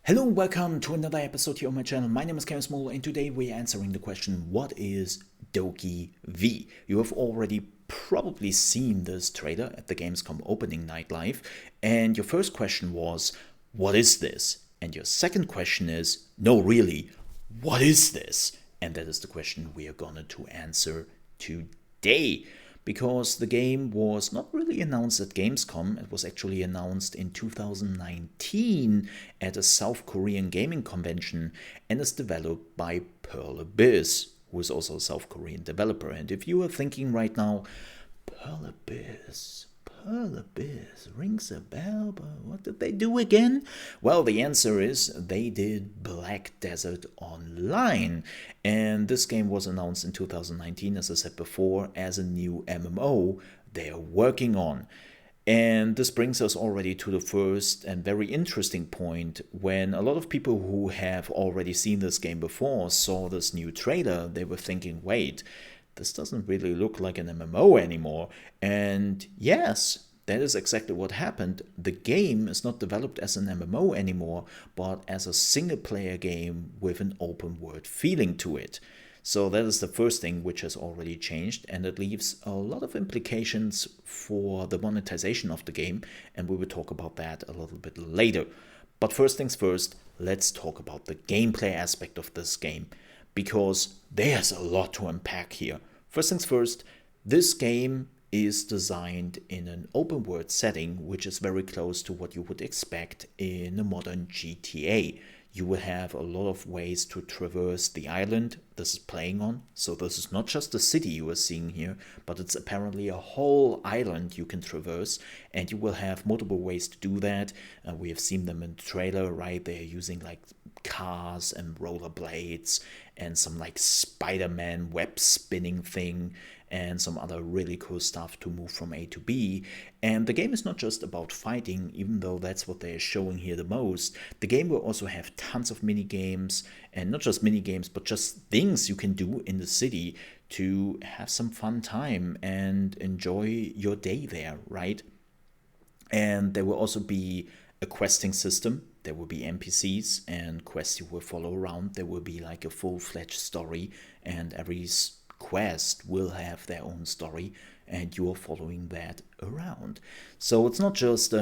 Hello, welcome to another episode here on my channel. My name is ChaosMole, and today we're answering the question, what is DokeV? You have already probably seen this trailer at the Gamescom opening night live, and your first question was, what is this? And your second question is, no really, what is this? And that is the question we are going to answer today, because the game was not really announced at Gamescom. It was actually announced in 2019 at a South Korean gaming convention and is developed by Pearl Abyss, who is also a South Korean developer. And if you are thinking right now, Pearl Abyss, Pearl Abyss rings a bell, but what did they do again? Well, the answer is they did Black Desert Online. And this game was announced in 2019, as I said before, as a new MMO they are working on. And this brings us already to the first and very interesting point. When a lot of people who have already seen this game before saw this new trailer, they were thinking, wait, this doesn't really look like an MMO anymore. And yes, that is exactly what happened. The game is not developed as an MMO anymore, but as a single player game with an open world feeling to it. So that is the first thing which has already changed, and it leaves a lot of implications for the monetization of the game, and we will talk about that a little bit later. But first things first, let's talk about the gameplay aspect of this game, because there's a lot to unpack here. First things first, this game is designed in an open world setting, which is very close to what you would expect in a modern GTA. You will have a lot of ways to traverse the island this is playing on. So this is not just the city you are seeing here, but it's apparently a whole island you can traverse, and you will have multiple ways to do that. We have seen them in the trailer, right? They're using like cars and rollerblades and some like Spider-Man web spinning thing and some other really cool stuff to move from A to B. And the game is not just about fighting, even though that's what they're showing here the most. The game will also have tons of mini games, and not just mini games, but just things you can do in the city to have some fun time and enjoy your day there, right? And there will also be a questing system. There will be NPCs and quests you will follow around. There will be like a full-fledged story, and every quest will have their own story, and you're following that around. So it's not just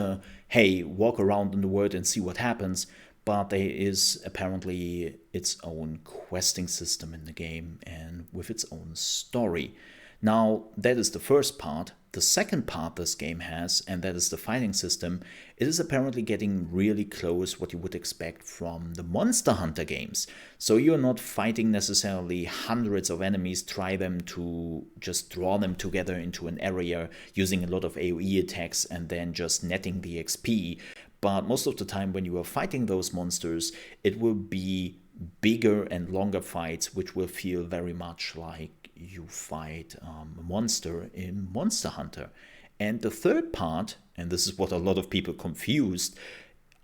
hey, walk around in the world and see what happens, but there is apparently its own questing system in the game and with its own story. Now, that is the first part. The second part this game has, and that is the fighting system, it is apparently getting really close what you would expect from the Monster Hunter games. So you're not fighting necessarily hundreds of enemies, try them to just draw them together into an area using a lot of AoE attacks and then just netting the XP. But most of the time when you are fighting those monsters, it will be bigger and longer fights, which will feel very much like you fight a monster in Monster Hunter. And the third part, and this is what a lot of people confused,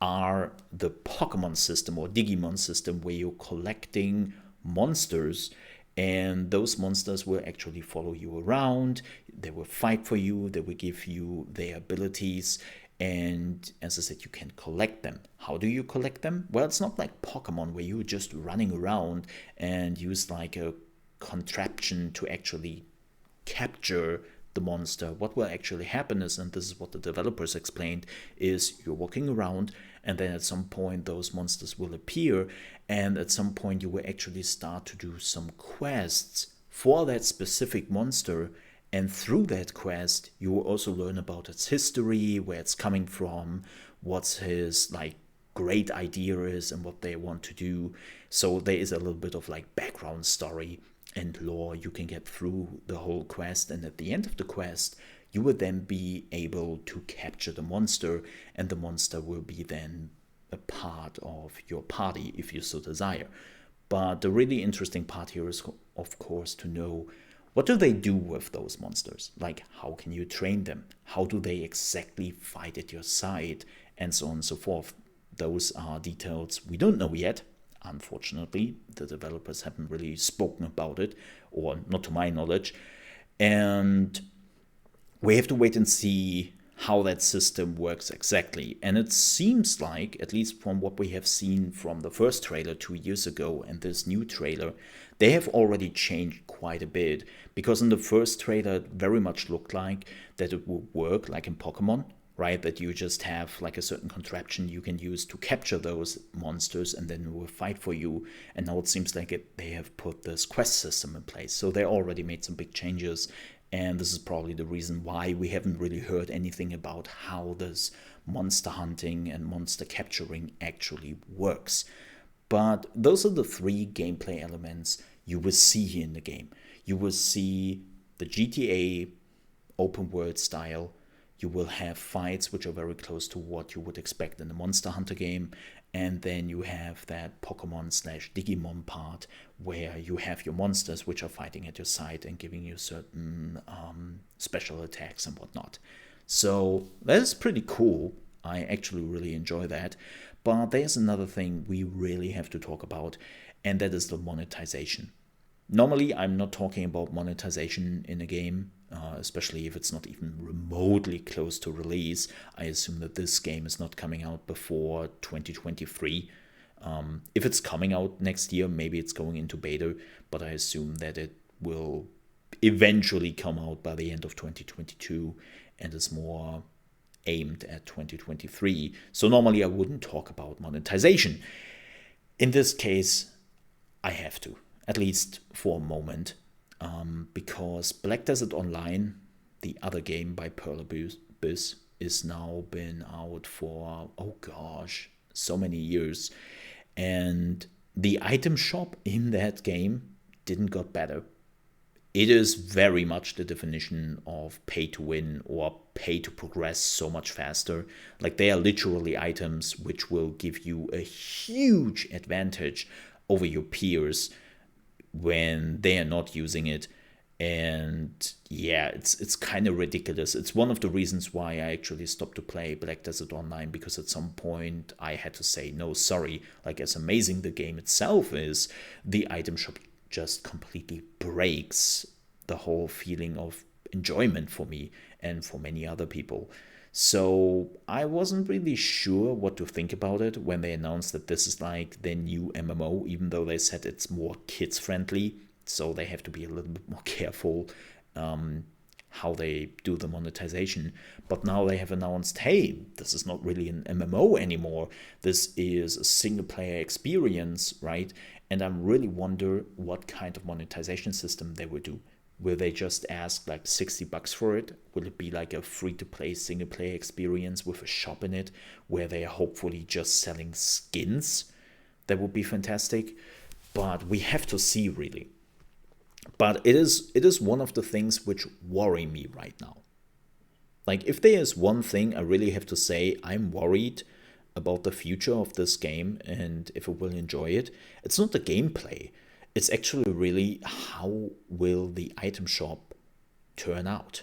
are the Pokemon system or Digimon system, where you're collecting monsters, and those monsters will actually follow you around. They will fight for you, they will give you their abilities, and as I said, you can collect them. How do you collect them? Well, it's not like Pokemon where you're just running around and use like a contraption to actually capture the monster. What will actually happen is, and this is what the developers explained, is you're walking around, and then at some point those monsters will appear, and at some point you will actually start to do some quests for that specific monster. And through that quest, you will also learn about its history, where it's coming from, what's his like great idea is, and what they want to do. So there is a little bit of like background story and lore you can get through the whole quest. And at the end of the quest, you will then be able to capture the monster, and the monster will be then a part of your party if you so desire. But the really interesting part here is, of course, to know, what do they do with those monsters? Like, how can you train them? How do they exactly fight at your side? And so on and so forth. Those are details we don't know yet. Unfortunately, the developers haven't really spoken about it, or not to my knowledge. And we have to wait and see how that system works exactly. And it seems like, at least from what we have seen from the first trailer 2 years ago and this new trailer, they have already changed quite a bit. Because in the first trailer, it very much looked like that it would work like in Pokemon, right? That you just have like a certain contraption you can use to capture those monsters and then they will fight for you. And now it seems like they have put this quest system in place. So they already made some big changes. And this is probably the reason why we haven't really heard anything about how this monster hunting and monster capturing actually works. But those are the three gameplay elements you will see in the game. You will see the GTA open world style. You will have fights which are very close to what you would expect in a Monster Hunter game. And then you have that Pokemon / Digimon part where you have your monsters which are fighting at your side and giving you certain special attacks and whatnot. So that is pretty cool. I actually really enjoy that. But there's another thing we really have to talk about, and that is the monetization. Normally, I'm not talking about monetization in a game, especially if it's not even remotely close to release. I assume that this game is not coming out before 2023. If it's coming out next year, maybe it's going into beta, but I assume that it will eventually come out by the end of 2022 and is more aimed at 2023. So normally I wouldn't talk about monetization. In this case, I have to, at least for a moment, because Black Desert Online, the other game by Pearl Abyss, is now been out for, oh gosh, so many years. And the item shop in that game didn't got better. It is very much the definition of pay to win or pay to progress so much faster. Like, they are literally items which will give you a huge advantage over your peers when they are not using it. And yeah, it's kind of ridiculous. It's one of the reasons why I actually stopped to play Black Desert Online, because at some point I had to say, no, sorry. Like, as amazing the game itself is, the item shop just completely breaks the whole feeling of enjoyment for me and for many other people. So I wasn't really sure what to think about it when they announced that this is like their new MMO, even though they said it's more kids friendly. So they have to be a little bit more careful how they do the monetization. But now they have announced, hey, this is not really an MMO anymore. This is a single player experience, right? And I really wonder what kind of monetization system they will do. Will they just ask like $60 for it? Will it be like a free-to-play single-player experience with a shop in it where they are hopefully just selling skins? That would be fantastic. But we have to see, really. But it is one of the things which worry me right now. Like, if there is one thing I really have to say, I'm worried about the future of this game and if I will enjoy it. It's not the gameplay. It's actually really how will the item shop turn out,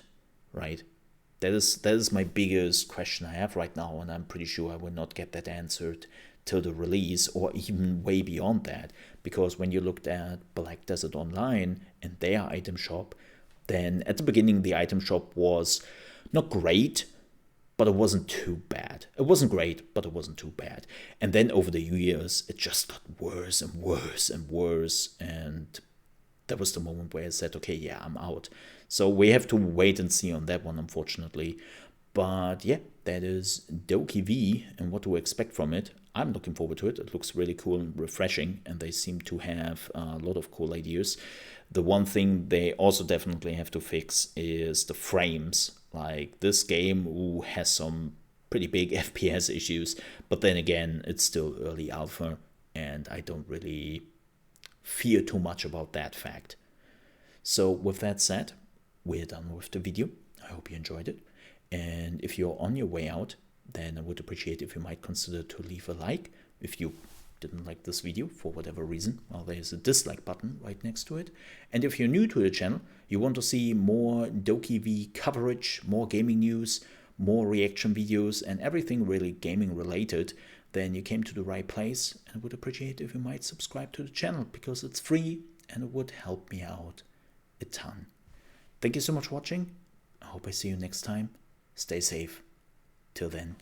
right? That is my biggest question I have right now, and I'm pretty sure I will not get that answered till the release or even way beyond that. Because when you looked at Black Desert Online and their item shop, then at the beginning the item shop was not great, but it wasn't too bad. It wasn't great, but it wasn't too bad. And then over the years, it just got worse and worse and worse. And that was the moment where I said, okay, yeah, I'm out. So we have to wait and see on that one, unfortunately. But yeah, that is DokeV and what to expect from it. I'm looking forward to it. It looks really cool and refreshing, and they seem to have a lot of cool ideas. The one thing they also definitely have to fix is the frames. Like, this game has some pretty big FPS issues, but then again, it's still early alpha, and I don't really fear too much about that fact. So with that said, we're done with the video. I hope you enjoyed it. And if you're on your way out, then I would appreciate if you might consider to leave a like. If you didn't like this video for whatever reason, well, there's a dislike button right next to it. And if you're new to the channel, you want to see more DokeV coverage, more gaming news, more reaction videos, and everything really gaming related, then you came to the right place, and I would appreciate if you might subscribe to the channel because it's free and it would help me out a ton. Thank you so much for watching. I hope I see you next time. Stay safe Till then,